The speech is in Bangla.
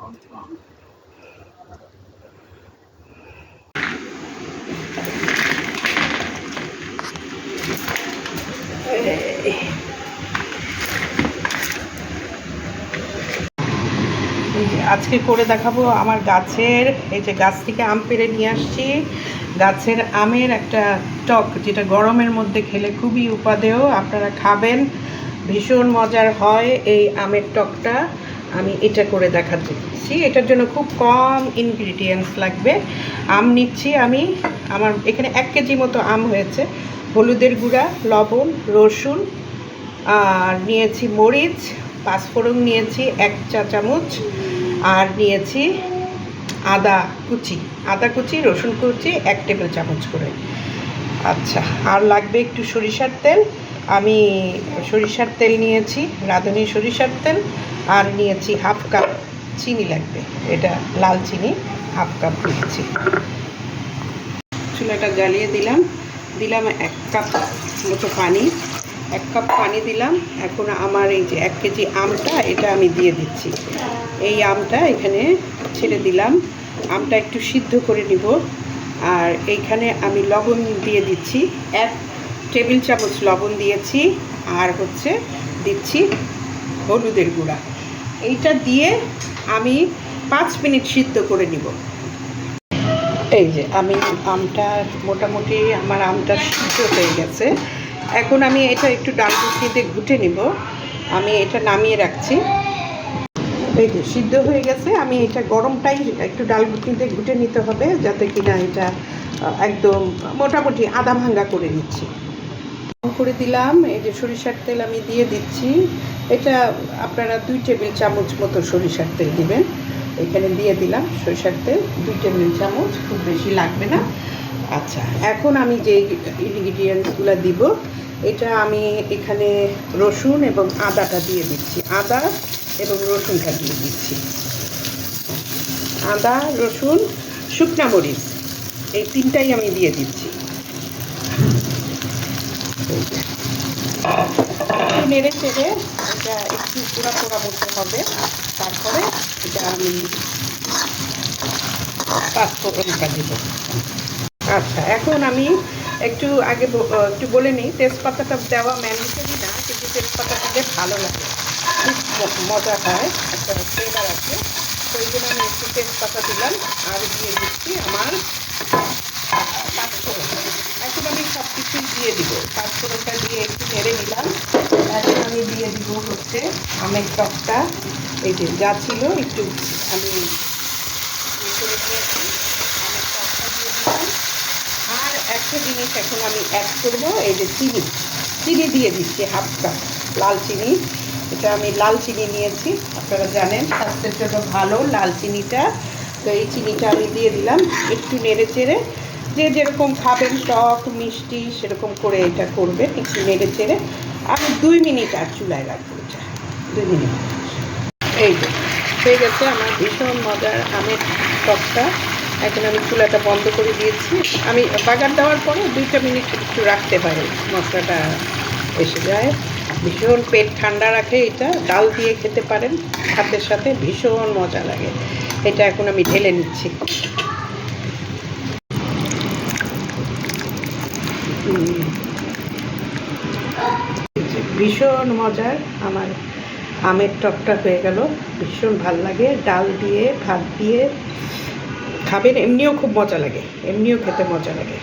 আজকে করে দেখাবো আমার গাছের, এই যে গাছ থেকে আম পেড়ে নিয়ে আসছি, গাছের আমের একটা টক, যেটা গরমের মধ্যে খেলে খুবই উপাদেয়। আপনারা খাবেন, ভীষণ মজার হয় এই আমের টকটা। আমি এটা করে দেখাচ্ছি। এটার জন্য খুব কম ইনগ্রিডিয়েন্টস লাগবে। আম নিচ্ছি আমি, আমার এখানে 1 কেজি মতো আম হয়েছে। হলুদের গুঁড়া, লবণ, রসুন, আর নিয়েছি মরিচ, পাঁচফোড়ন নিয়েছি 1 চা চামচ, আর নিয়েছি আদা কুচি, রসুন কুচি 1 টেবিল চামচ করে। আচ্ছা, আর লাগবে একটু সরিষার তেল। আমি সরিষার তেল নিয়েছি, রাঁধুনি সরিষার তেল, আর নিয়েছি 1/2 কাপ চিনি লাগবে, এটা লাল চিনি 1/2 কাপ নিয়েছি। চুলাটা জ্বালিয়ে দিলাম 1 কাপ মতো পানি, 1 কাপ পানি দিলাম। এখন আমার এই যে 1 কেজি আমটা, এটা আমি দিয়ে দিচ্ছি। এই আমটা এখানে ছেড়ে দিলাম, আমটা একটু সিদ্ধ করে নিব। আর এইখানে আমি লবণ দিয়ে দিচ্ছি, 1 টেবিল চামচ লবণ দিয়েছি, আর দিচ্ছি হলুদের গুঁড়া। এইটা দিয়ে আমি 5 মিনিট সিদ্ধ করে নিব। এই যে আমি আমটা মোটামুটি আমার আমটা সিদ্ধ হয়ে গেছে। এখন আমি এটা একটু ডাল ঘুটনিতে ঘুটে নিব। আমি এটা নামিয়ে রাখছি। এই যে সিদ্ধ হয়ে গেছে। আমি এটা গরমটাই একটু ডাল ঘুটনিতে ঘুটে নিতে হবে, যাতে কিনা এটা একদম মোটামুটি আধা ভাঙ্গা করে নিচ্ছি। করে দিলাম, এই যে সরিষার তেল আমি দিয়ে দিচ্ছি। এটা আপনারা 2 টেবিল চামচ মতো সরিষার তেল দিবেন। এখানে দিয়ে দিলাম সরিষার তেল 2 টেবিল চামচ, খুব বেশি লাগবে না। আচ্ছা, এখন আমি যে ইনগ্রিডিয়েন্টসগুলো দিব, এটা আমি এখানে রসুন এবং আদাটা দিয়ে দিচ্ছি। আদা এবং রসুনটা দিয়ে দিচ্ছি। আদা, রসুন, শুকনা মরিচ, এই 3টাই আমি দিয়ে দিচ্ছি। নেড়ে চেড়ে এটা একটু পোড়া পোড়া মতো হবে। তারপরে এটা আমি পাঁচফোড়নটা দেব। আচ্ছা, এখন আমি একটু একটু বলে নিই, তেজপাতাটা দেওয়া ম্যান্ডেটরি না, কিন্তু তেজপাতা দিলে ভালো লাগে, খুব মজা হয়, একটা ফ্লেভার আছে। তো এই জন্য আমি একটু তেজপাতা দিলাম, আর দিয়ে দিচ্ছি আমার পাঁচফোড়ন। এখন আমি সব কিছুই দিয়ে দিব। পাঁচফোড়নটা দিয়ে একটু নেড়ে নিলাম। এখন আমি দিয়ে দিব আমের টকটা। এই যে যা ছিল একটু আমি করে নিয়েছি, আমের টকটা দিয়ে দিলাম। আর একটা জিনিস এখন আমি অ্যাড করব, এই যে চিনি দিয়ে দিচ্ছি 1/2 কাপ লাল চিনি। এটা আমি লাল চিনি নিয়েছি, আপনারা জানেন স্বাস্থ্যের জন্য ভালো লাল চিনিটা। তো এই চিনিটা আমি দিয়ে দিলাম। একটু নেড়ে চেড়ে, যে যেরকম খাবেন টক মিষ্টি সেরকম করে এটা করবেন। একটু নেড়ে চেড়ে আমি 2 মিনিট আর চুলায় রাখবো। এটা 2 মিনিট। এই যে হয়ে গেছে আমার ভীষণ মজার আমের টকটা। এখন আমি চুলাটা বন্ধ করে দিয়েছি। আমি বাগার দেওয়ার পরে 2টা মিনিট একটু রাখতে পারি, মশলাটা এসে যায়। ভীষণ পেট ঠান্ডা রাখে এটা। ডাল দিয়ে খেতে পারেন ভাতের সাথে, ভীষণ মজা লাগে। এটা এখন আমি ঢেলে নিচ্ছি। ভীষণ মজার আমার আমের টকটা হয়ে গেল, ভীষণ ভাল লাগে। ডাল দিয়ে ভাত দিয়ে খাবেন, এমনিও খুব মজা লাগে, এমনিও খেতে মজা লাগে।